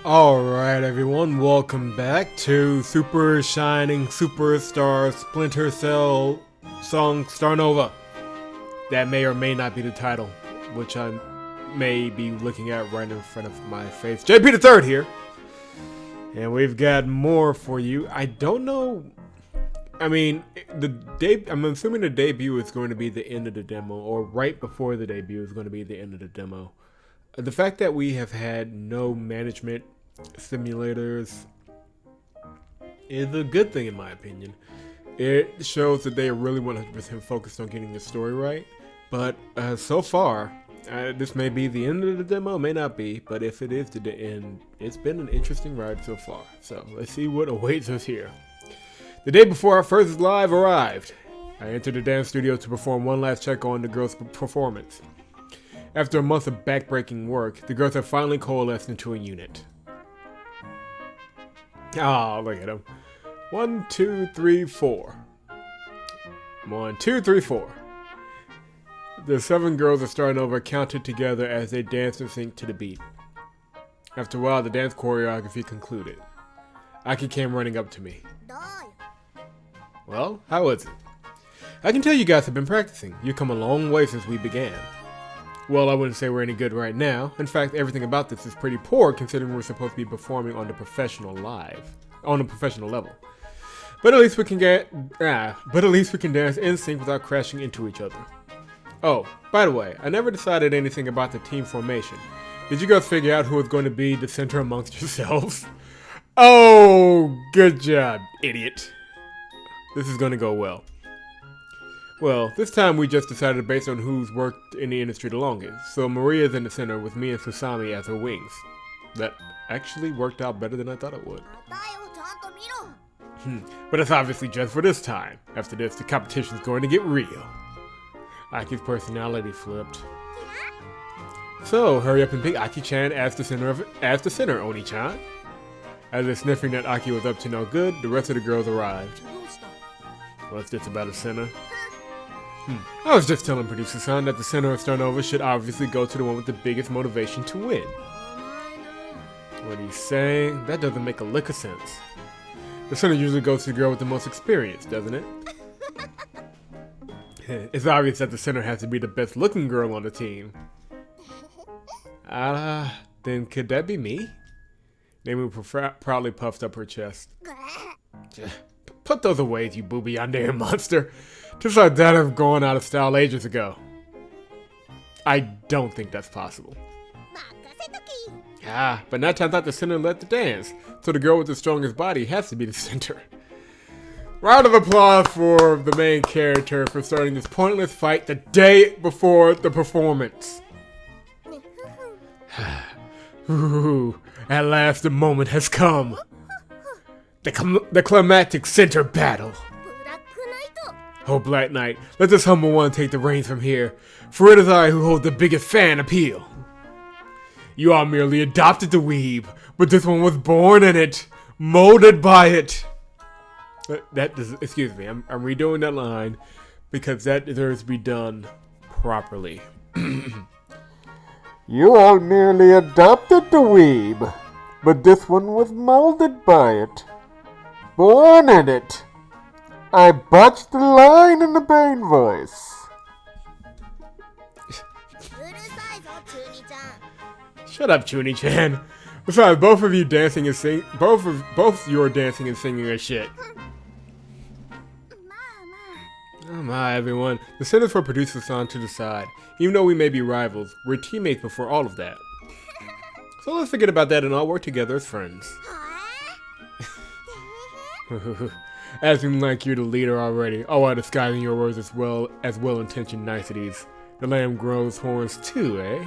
Alright everyone, welcome back to Super Shining Superstar Splinter Cell song Starnova. That may or may not be the title, which I may be looking at right in front of my face. JP the Third here! And we've got more for you. I don't know... I mean, I'm assuming the debut is going to be the end of the demo, or right before the debut is going to be the end of the demo. The fact that we have had no management simulators is a good thing in my opinion. It shows that they are really 100% focused on getting the story right. But so far, this may be the end of the demo, may not be, but if it is the end, it's been an interesting ride so far. So let's see what awaits us here. The day before our first live arrived, I entered the dance studio to perform one last check on the girls' performance. After a month of backbreaking work, the girls have finally coalesced into a unit. Oh, look at them. 1, 2, 3, 4. 1, 2, 3, 4. The 7 girls of Starnova counted together as they danced in sync to the beat. After a while, the dance choreography concluded. Aki came running up to me. Well, how was it? I can tell you guys have been practicing. You've come a long way since we began. Well, I wouldn't say we're any good right now. In fact, everything about this is pretty poor considering we're supposed to be performing on a professional level. But at least we can dance in sync without crashing into each other. Oh, by the way, I never decided anything about the team formation. Did you guys figure out who was going to be the center amongst yourselves? Oh, good job, idiot. This is going to go well. Well, this time we just decided based on who's worked in the industry the longest. So Maria's in the center with me and Susami as her wings. That actually worked out better than I thought it would. But it's obviously just for this time. After this, the competition's going to get real. Aki's personality flipped. So, hurry up and pick Aki-chan as the center, Oni-chan. As if sniffing that Aki was up to no good, the rest of the girls arrived. What's this about a center? I was just telling producer-san that the center of Starnova should obviously go to the one with the biggest motivation to win. What he's saying? That doesn't make a lick of sense. The center usually goes to the girl with the most experience, doesn't it? It's obvious that the center has to be the best looking girl on the team. Then could that be me? Namu proudly puffed up her chest. Put those away, you booby-yandere monster. Just like that have gone out of style ages ago. I don't think that's possible. But 9 times out the center led the dance, so the girl with the strongest body has to be the center. Round of applause for the main character for starting this pointless fight the day before the performance. Ooh, at last the moment has come. The climactic center battle. Oh, Black Knight, let this humble one take the reins from here, for it is I who hold the biggest fan appeal. You all merely adopted the weeb, but this one was born in it, molded by it. Excuse me, I'm redoing that line, because that deserves to be done properly. You all merely adopted the weeb, but this one was molded by it, born in it. I botched the line in the Bane voice. Shut up, Chuni-chan. Besides, both of you dancing and singing, both your dancing and singing are shit. Oh my, everyone. The center's for producer-san to decide. Even though we may be rivals, we're teammates before all of that. So let's forget about that and all work together as friends. Acting like you're the leader already. Oh, while disguising your words as well-intentioned niceties. The lamb grows horns too, eh?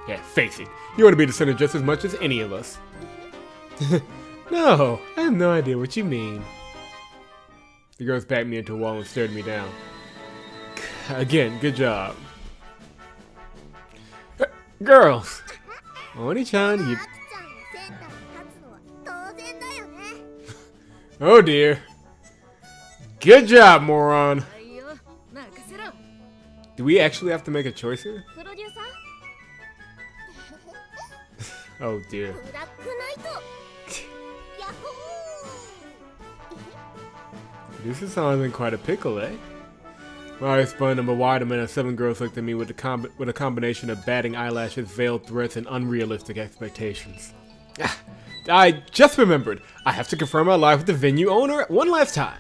Yeah, face it. You want to be the center just as much as any of us. No, I have no idea what you mean. The girls backed me into a wall and stared me down. Again, good job. Girls! Oni-chan, you... Oh dear. Good job, moron. Do we actually have to make a choice here? Oh dear. This is sounding quite a pickle, eh? When I spun him a wide amount of 7 girls looked at me with a combination of batting eyelashes, veiled threats, and unrealistic expectations. I just remembered. I have to confirm my life with the venue owner one last time.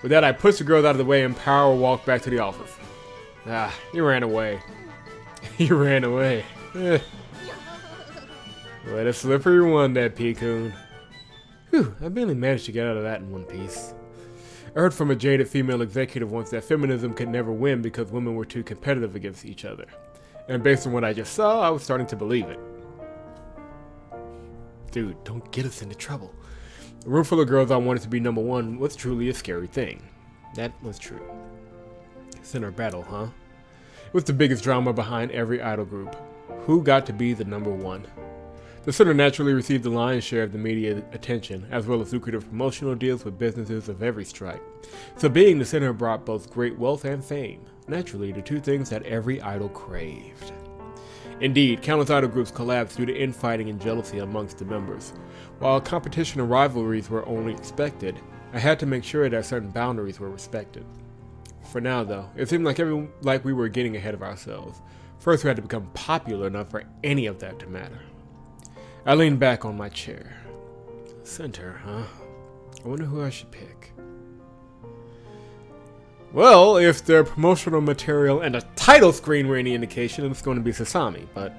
With that, I pushed the girls out of the way and power walked back to the office. He ran away. He ran away. What a slippery one, that P-coon. Whew, I barely managed to get out of that in one piece. I heard from a jaded female executive once that feminism could never win because women were too competitive against each other. And based on what I just saw, I was starting to believe it. Dude, don't get us into trouble. A room full of girls I wanted to be number one was truly a scary thing. That was true. Center battle, huh? It was the biggest drama behind every idol group. Who got to be the number one? The center naturally received the lion's share of the media attention, as well as lucrative promotional deals with businesses of every stripe. So being the center brought both great wealth and fame, naturally the two things that every idol craved. Indeed, countless idol groups collapsed due to infighting and jealousy amongst the members. While competition and rivalries were only expected, I had to make sure that certain boundaries were respected. For now, though, it seemed like we were getting ahead of ourselves. First, we had to become popular enough for any of that to matter. I leaned back on my chair. Center, huh? I wonder who I should pick. Well, if the promotional material and a title screen were any indication, it's going to be Sasami, but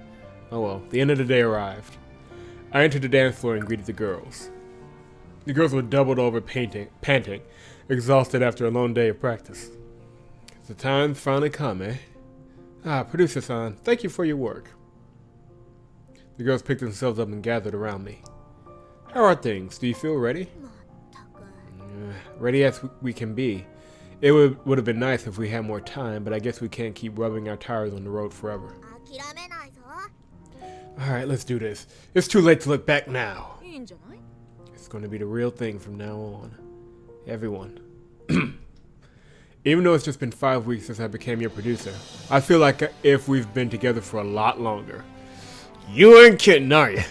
oh well, the end of the day arrived. I entered the dance floor and greeted the girls. The girls were doubled over panting, exhausted after a long day of practice. The time's finally come, eh? Producer-san, thank you for your work. The girls picked themselves up and gathered around me. How are things? Do you feel ready? Ready as we can be. It would have been nice if we had more time, but I guess we can't keep rubbing our tires on the road forever. Alright, let's do this. It's too late to look back now. It's going to be the real thing from now on. Everyone. Even though it's just been 5 weeks since I became your producer, I feel like if we've been together for a lot longer. You ain't kidding, are you?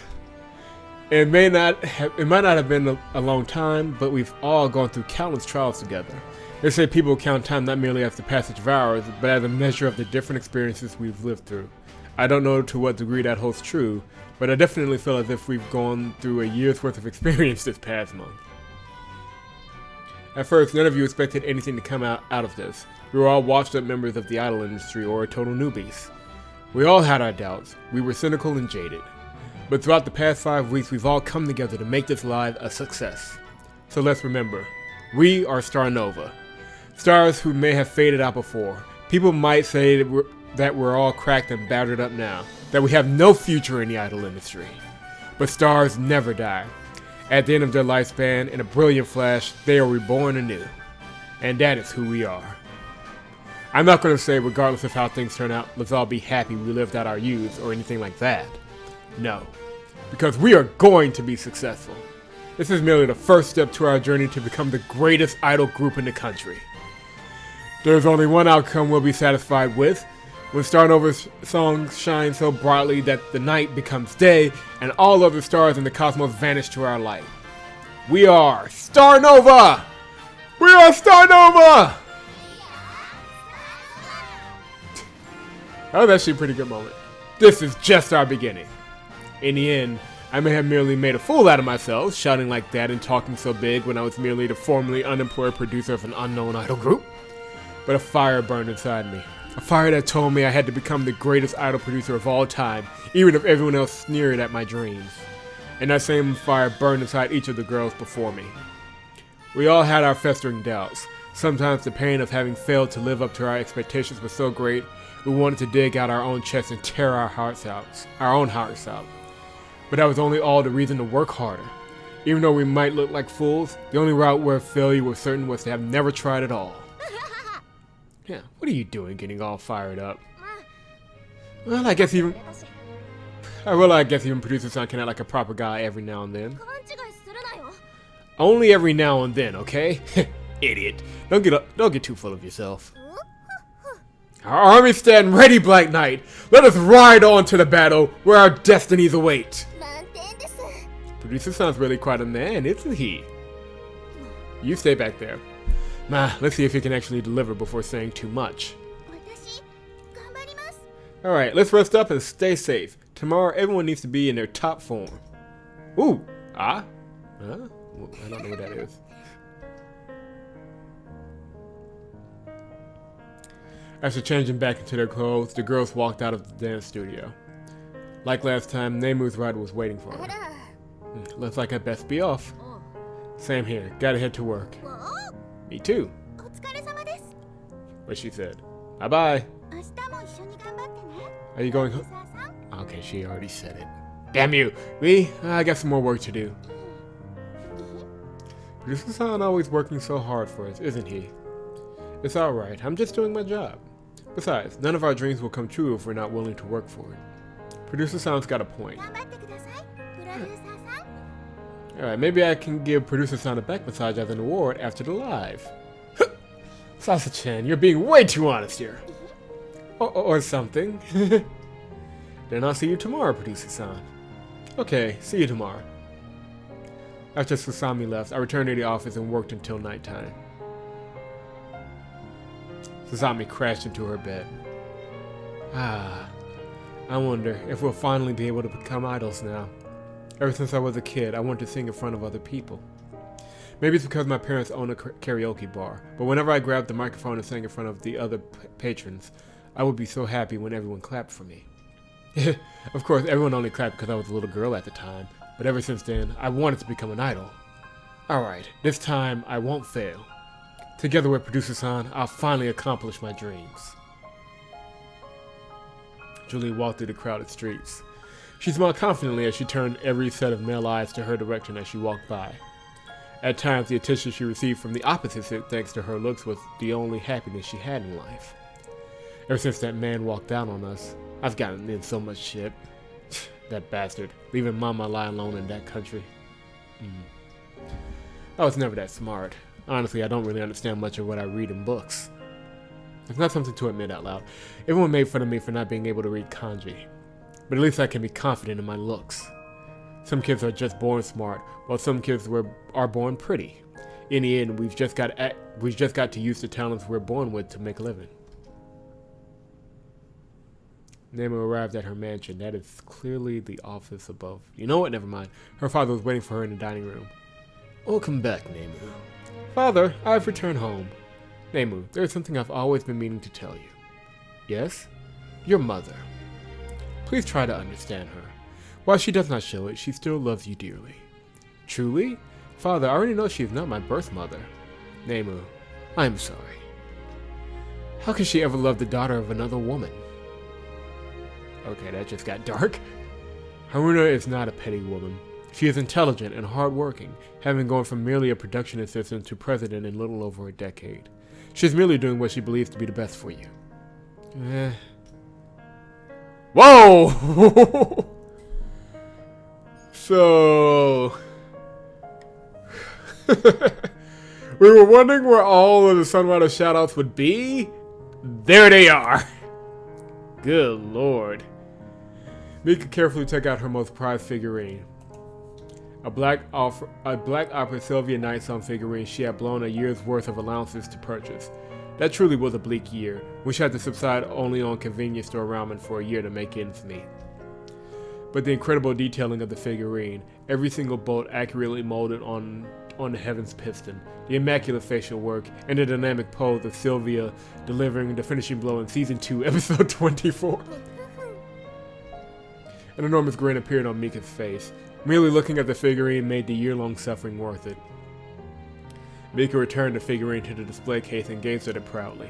It might not have been a long time, but we've all gone through countless trials together. They say people count time not merely as the passage of hours, but as a measure of the different experiences we've lived through. I don't know to what degree that holds true, but I definitely feel as if we've gone through a year's worth of experience this past month. At first, none of you expected anything to come out of this. We were all washed-up members of the idol industry or total newbies. We all had our doubts. We were cynical and jaded. But throughout the past 5 weeks, we've all come together to make this live a success. So let's remember, we are Starnova. Stars who may have faded out before. People might say that we're all cracked and battered up now, that we have no future in the idol industry. But stars never die. At the end of their lifespan, in a brilliant flash, they are reborn anew. And that is who we are. I'm not going to say, regardless of how things turn out, let's all be happy we lived out our youth or anything like that. No. Because we are going to be successful. This is merely the first step to our journey to become the greatest idol group in the country. There's only one outcome we'll be satisfied with. When Starnova's songs shine so brightly that the night becomes day and all other stars in the cosmos vanish to our light. We are Starnova! We are Starnova! That was actually a pretty good moment. This is just our beginning. In the end, I may have merely made a fool out of myself, shouting like that and talking so big when I was merely the formerly unemployed producer of an unknown idol group. But a fire burned inside me. A fire that told me I had to become the greatest idol producer of all time, even if everyone else sneered at my dreams. And that same fire burned inside each of the girls before me. We all had our festering doubts. Sometimes the pain of having failed to live up to our expectations was so great, we wanted to dig out our own chests and tear our own hearts out. But that was only all the reason to work harder. Even though we might look like fools, the only route where failure was certain was to have never tried at all. Yeah, what are you doing getting all fired up? Well, I guess even producer-san can act like a proper guy every now and then. Only every now and then, okay? Idiot. Don't get too full of yourself. Our armies stand ready, Black Knight. Let us ride on to the battle where our destinies await. Producer sounds really quite a man, isn't he? You stay back there. Let's see if he can actually deliver before saying too much. Alright, let's rest up and stay safe. Tomorrow, everyone needs to be in their top form. Ooh! Huh? I don't know what that is. After changing back into their clothes, the girls walked out of the dance studio. Like last time, Nemu's ride was waiting for her. Looks like I'd best be off. Same here. Gotta head to work. Me too. What she said. Bye-bye. Are you going home? Okay, she already said it. Damn you! I got some more work to do. Producer-san always working so hard for us, isn't he? It's alright, I'm just doing my job. Besides, none of our dreams will come true if we're not willing to work for it. Producer-san's got a point. Alright, maybe I can give Producer-san a back massage as an award after the live. Sasa-chan, you're being way too honest here. Or something. Then I'll see you tomorrow, Producer-san. Okay, see you tomorrow. After Susami left, I returned to the office and worked until nighttime. Susami crashed into her bed. I wonder if we'll finally be able to become idols now. Ever since I was a kid, I wanted to sing in front of other people. Maybe it's because my parents own a karaoke bar, but whenever I grabbed the microphone and sang in front of the other patrons, I would be so happy when everyone clapped for me. Of course, everyone only clapped because I was a little girl at the time, but ever since then, I wanted to become an idol. Alright, this time I won't fail. Together with Producer-san, I'll finally accomplish my dreams. Julie walked through the crowded streets. She smiled confidently as she turned every set of male eyes to her direction as she walked by. At times, the attention she received from the opposite sex, thanks to her looks, was the only happiness she had in life. Ever since that man walked down on us, I've gotten in so much shit. That bastard, leaving Mama lie alone in that country. I was never that smart. Honestly, I don't really understand much of what I read in books. It's not something to admit out loud. Everyone made fun of me for not being able to read kanji. But at least I can be confident in my looks. Some kids are just born smart, while some kids are born pretty. In the end, we've just got to use the talents we're born with to make a living. Nemo arrived at her mansion. That is clearly the office above. You know what? Never mind. Her father was waiting for her in the dining room. Welcome back, Nemo. Father, I've returned home. Nemo, there is something I've always been meaning to tell you. Yes? Your mother. Please try to understand her. While she does not show it, she still loves you dearly. Truly? Father, I already know she is not my birth mother. Nemo, I am sorry. How can she ever love the daughter of another woman? Okay, that just got dark. Haruna is not a petty woman. She is intelligent and hardworking, having gone from merely a production assistant to president in little over a decade. She is merely doing what she believes to be the best for you. Whoa! So... we were wondering where all of the Sunrider shoutouts would be? There they are! Good lord. Mika carefully took out her most prized figurine. A black opera Sylvia Night Song figurine she had blown a year's worth of allowances to purchase. That truly was a bleak year, which had to subside only on convenience store ramen for a year to make ends meet. But the incredible detailing of the figurine, every single bolt accurately molded on the heaven's piston, the immaculate facial work, and the dynamic pose of Sylvia delivering the finishing blow in Season 2, Episode 24. An enormous grin appeared on Mika's face. Merely looking at the figurine made the year-long suffering worth it. Mika returned the figurine to the display case and gazed at it proudly.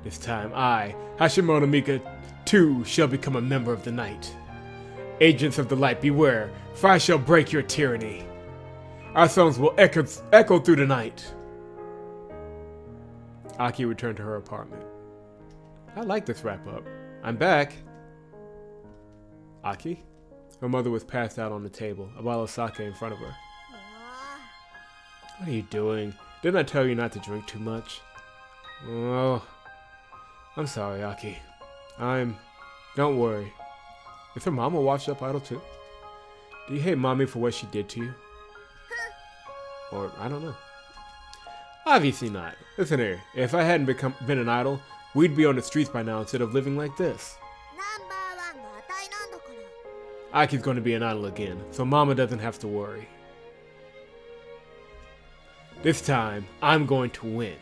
This time I, Hashimoto Mika, too, shall become a member of the night. Agents of the light, beware, for I shall break your tyranny. Our songs will echo through the night. Aki returned to her apartment. I like this wrap-up. I'm back. Aki? Her mother was passed out on the table, a bottle of sake in front of her. What are you doing? Didn't I tell you not to drink too much? Oh, I'm sorry, Aki. Don't worry. Is her mom a washed up idol too? Do you hate mommy for what she did to you? Or, I don't know. Obviously not. Listen here, if I hadn't been an idol, we'd be on the streets by now instead of living like this. Aki's going to be an idol again, so mama doesn't have to worry. This time, I'm going to win.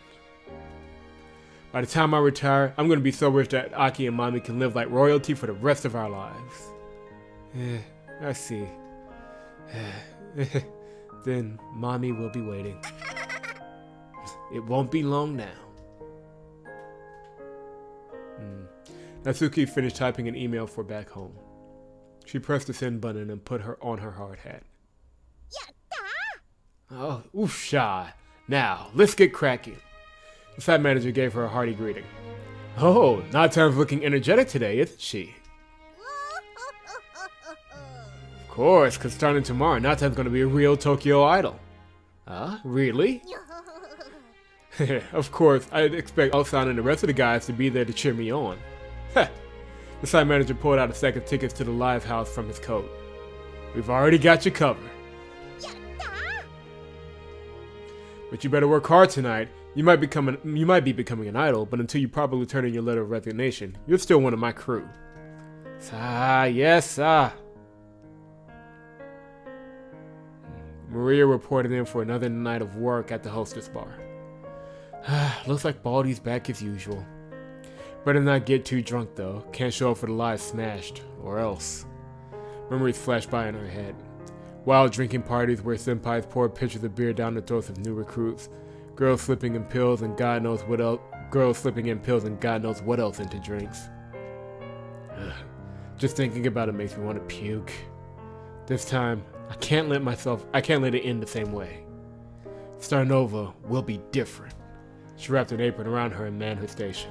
By the time I retire, I'm going to be so rich that Aki and mommy can live like royalty for the rest of our lives. I see. Then mommy will be waiting. It won't be long now. Natsuki finished typing an email for back home. She pressed the send button and put her on her hard hat. Oh, oofsha. Now, let's get cracking. The site manager gave her a hearty greeting. Oh, Nata's looking energetic today, isn't she? Of course, because starting tomorrow, Nata's going to be a real Tokyo idol. Really? Of course, I'd expect Osan and the rest of the guys to be there to cheer me on. The site manager pulled out a stack of tickets to the live house from his coat. We've already got you covered. But you better work hard tonight. You might be becoming an idol, but until you properly turn in your letter of resignation, you're still one of my crew. Yes. Maria reported in for another night of work at the hostess bar. Looks like Baldy's back as usual. Better not get too drunk though. Can't show up for the live smashed, or else. Memories flash by in her head. Wild drinking parties where senpais pour pitchers of beer down the throats of new recruits. Girls slipping in pills and God knows what else. Into drinks. Just thinking about it makes me want to puke. This time, I can't let it end the same way. Starnova will be different. She wrapped an apron around her and manned her station.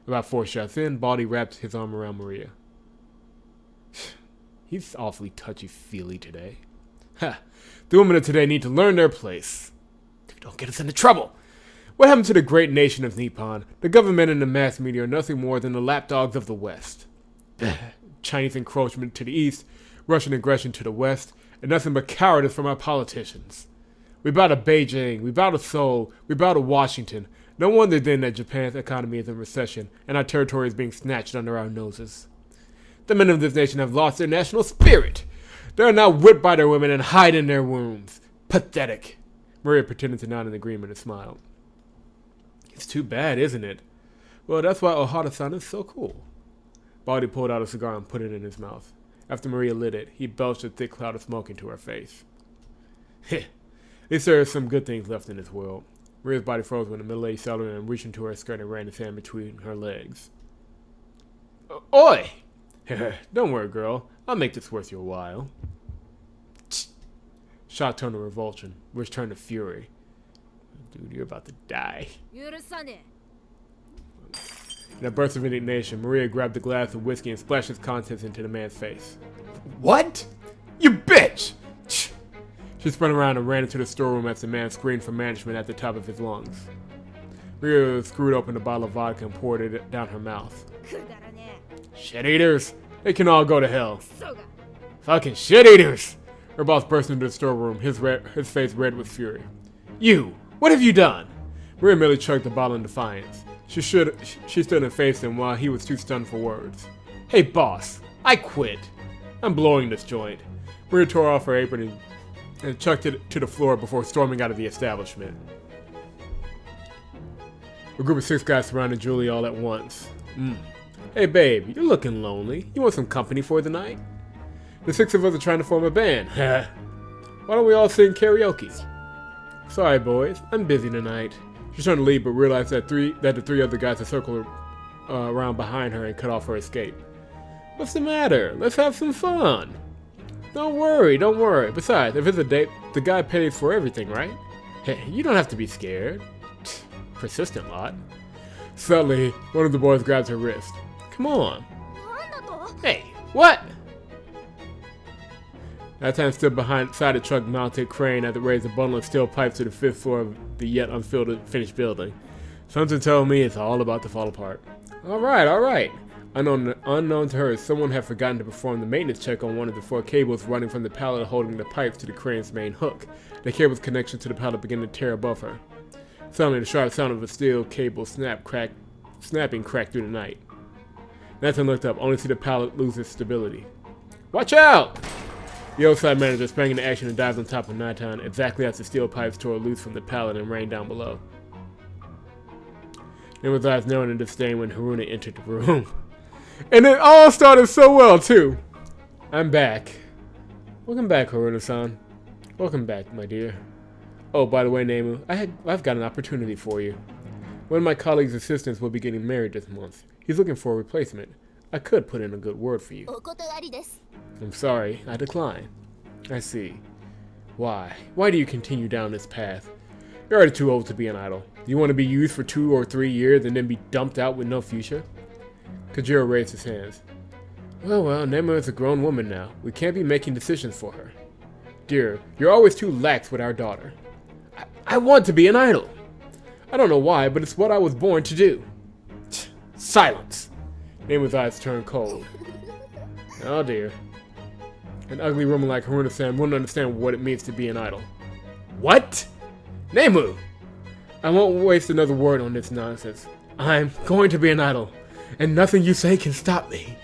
About 4 shots in, Baldy wrapped his arm around Maria. He's awfully touchy-feely today. The women of today need to learn their place. Don't get us into trouble. What happened to the great nation of Nippon? The government and the mass media are nothing more than the lapdogs of the West. Chinese encroachment to the east, Russian aggression to the west, and nothing but cowardice from our politicians. We bow to Beijing, we bow to Seoul, we bow to Washington. No wonder then that Japan's economy is in recession and our territory is being snatched under our noses. The men of this nation have lost their national spirit. They are now whipped by their women and hide in their wombs. Pathetic. Maria pretended to nod in agreement and smiled. It's too bad, isn't it? Well, that's why Ohara-san is so cool. Baldy pulled out a cigar and put it in his mouth. After Maria lit it, he belched a thick cloud of smoke into her face. At least there are some good things left in this world. Maria's body froze when the middle-aged sailor reached into her skirt and ran his hand between her legs. Oi! Don't worry, girl. I'll make this worth your while. Shock turned to revulsion, which turned to fury. Dude, you're about to die. In a burst of indignation, Maria grabbed the glass of whiskey and splashed its contents into the man's face. What? You bitch! She spun around and ran into the storeroom as the man screamed for management at the top of his lungs. Maria screwed open a bottle of vodka and poured it down her mouth. Shit-eaters! They can all go to hell. Fucking shit-eaters! Her boss burst into the storeroom, his face red with fury. You! What have you done? Maria merely chugged the bottle in defiance. She stood and faced him while he was too stunned for words. Hey boss, I quit. I'm blowing this joint. Maria tore off her apron and chucked it to the floor before storming out of the establishment. A group of 6 guys surrounded Julie all at once. Hey babe, you're looking lonely. You want some company for the night? The 6 of us are trying to form a band. Why don't we all sing karaoke? Sorry boys, I'm busy tonight. She turned to leave but realized that the 3 other guys had circled around behind her and cut off her escape. What's the matter? Let's have some fun. Don't worry. Besides, if it's a date, the guy pays for everything, right? Hey, you don't have to be scared. Persistent lot. Suddenly, one of the boys grabbed her wrist. Come on. Hey, what? Natan stood beside a truck-mounted crane as it raised a bundle of steel pipes to the 5th floor of the yet unfinished building. Something told me it's all about to fall apart. Alright, alright. Unknown to her, someone had forgotten to perform the maintenance check on one of the 4 cables running from the pallet holding the pipes to the crane's main hook. The cable's connection to the pallet began to tear above her. Suddenly, the sharp sound of a steel cable snapping cracked through the night. Nathan looked up, only to see the pallet lose its stability. Watch out! The outside manager sprang into action and dived on top of Nathan exactly as the steel pipes tore loose from the pallet and rained down below. Nemo's eyes narrowed in disdain when Haruna entered the room. And it all started so well, too. I'm back. Welcome back, Haruna-san. Welcome back, my dear. Oh, by the way, Nemu, I've got an opportunity for you. One of my colleague's assistants will be getting married this month. He's looking for a replacement. I could put in a good word for you. I'm sorry, I decline. I see. Why? Why do you continue down this path? You're already too old to be an idol. Do you want to be used for 2 or 3 years and then be dumped out with no future? Kajiro raised his hands. Well, Nemu is a grown woman now. We can't be making decisions for her. Dear, you're always too lax with our daughter. I want to be an idol. I don't know why, but it's what I was born to do. Silence. Nemu's eyes turned cold. Oh dear. An ugly woman like Haruna-san wouldn't understand what it means to be an idol. What? Nemu! I won't waste another word on this nonsense. I'm going to be an idol, and nothing you say can stop me.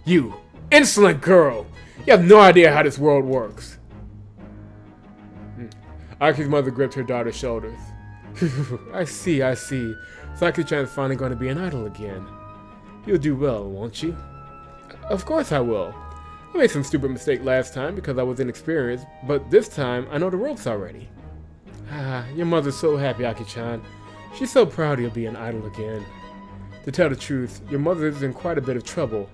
You insolent girl! You have no idea how this world works. Aki's mother gripped her daughter's shoulders. I see. Saki-chan's finally going to be an idol again. You'll do well, won't you? Of course I will. I made some stupid mistake last time because I was inexperienced, but this time I know the ropes already. Your mother's so happy, Aki-chan. She's so proud you'll be an idol again. To tell the truth, your mother is in quite a bit of trouble,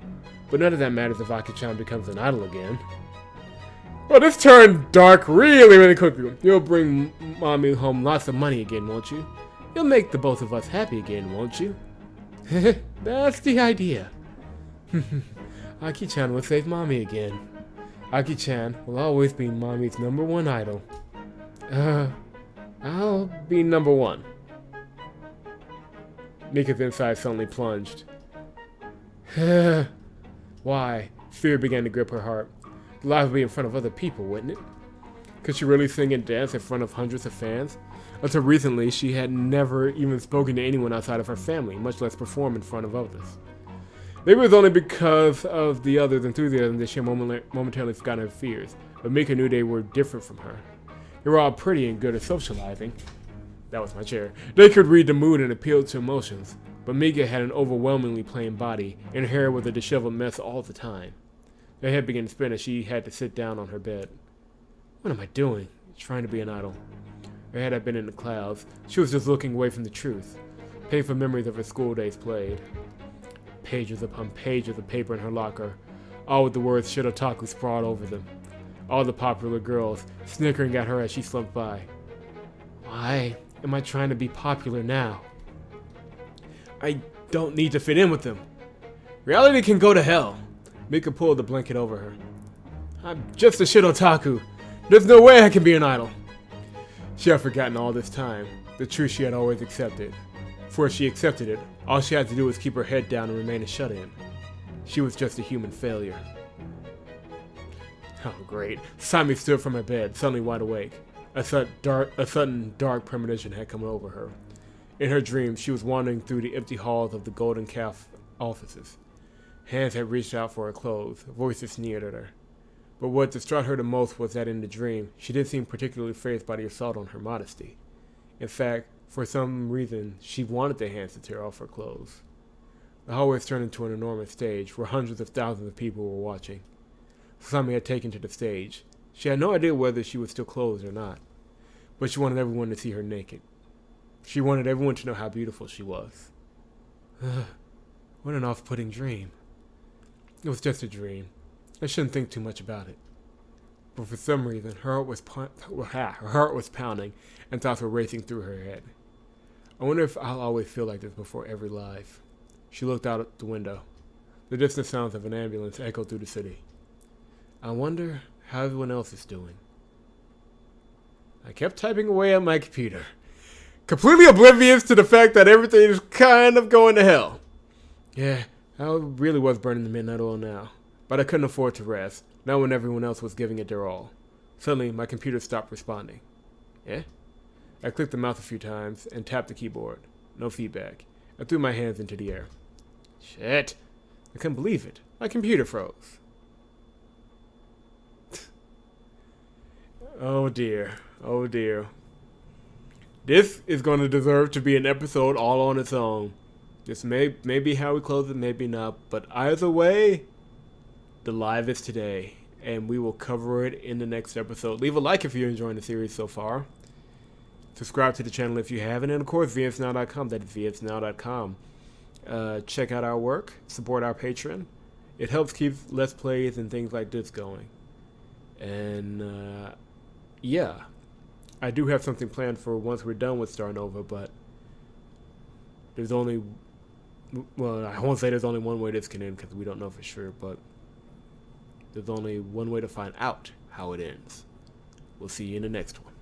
but none of that matters if Aki-chan becomes an idol again. Well, this turned dark really quickly. You'll bring Mommy home lots of money again, won't you? You'll make the both of us happy again, won't you? That's the idea. Aki-chan will save Mommy again. Aki-chan will always be Mommy's #1 idol. I'll be #1. Mika's inside suddenly plunged. Why? Fear began to grip her heart. The life would be in front of other people, wouldn't it? Could she really sing and dance in front of hundreds of fans? Until recently, she had never even spoken to anyone outside of her family, much less perform in front of others. Maybe it was only because of the others' enthusiasm that she had momentarily forgotten her fears, but Mika knew they were different from her. They were all pretty and good at socializing. That was my chair. They could read the mood and appeal to emotions, but Mika had an overwhelmingly plain body, and her hair was a disheveled mess all the time. Her head began to spin as she had to sit down on her bed. What am I doing? Trying to be an idol. Her head had been in the clouds. She was just looking away from the truth. Painful memories of her school days played. Pages upon pages of paper in her locker, all with the words Shirotaku sprawled over them. All the popular girls snickering at her as she slumped by. Why am I trying to be popular now? I don't need to fit in with them. Reality can go to hell. Mika pulled the blanket over her. I'm just a Shirotaku. There's no way I can be an idol. She had forgotten all this time, the truth she had always accepted. For if she accepted it, all she had to do was keep her head down and remain a shut-in. She was just a human failure. Oh, great. Sami stood from her bed, suddenly wide awake. A sudden dark premonition had come over her. In her dreams, she was wandering through the empty halls of the Golden Calf offices. Hands had reached out for her clothes, voices sneered at her. But what distraught her the most was that in the dream, she didn't seem particularly fazed by the assault on her modesty. In fact, for some reason, she wanted the hands to tear off her clothes. The hallways turned into an enormous stage where hundreds of thousands of people were watching. Sami had taken to the stage. She had no idea whether she was still clothed or not, but she wanted everyone to see her naked. She wanted everyone to know how beautiful she was. What an off-putting dream. It was just a dream. I shouldn't think too much about it. But for some reason, her heart was pounding and thoughts were racing through her head. I wonder if I'll always feel like this before every life. She looked out the window. The distant sounds of an ambulance echoed through the city. I wonder how everyone else is doing. I kept typing away at my computer. completely oblivious to the fact that everything is kind of going to hell. Yeah, I really was burning the midnight oil now, but I couldn't afford to rest, not when everyone else was giving it their all. Suddenly, my computer stopped responding. Yeah? I clicked the mouse a few times and tapped the keyboard. No feedback. I threw my hands into the air. Shit. I couldn't believe it. My computer froze. Oh dear. Oh dear. This is going to deserve to be an episode all on its own. This may be how we close it, maybe not. But either way, the live is today. And we will cover it in the next episode. Leave a like if you're enjoying the series so far. Subscribe to the channel if you haven't. And of course, vsnow.com. That is vsnow.com. Check out our work. Support our Patreon. It helps keep Let's Plays and things like this going. And, yeah. I do have something planned for once we're done with Starnova, but there's only... Well, I won't say there's only one way this can end because we don't know for sure, but there's only one way to find out how it ends. We'll see you in the next one.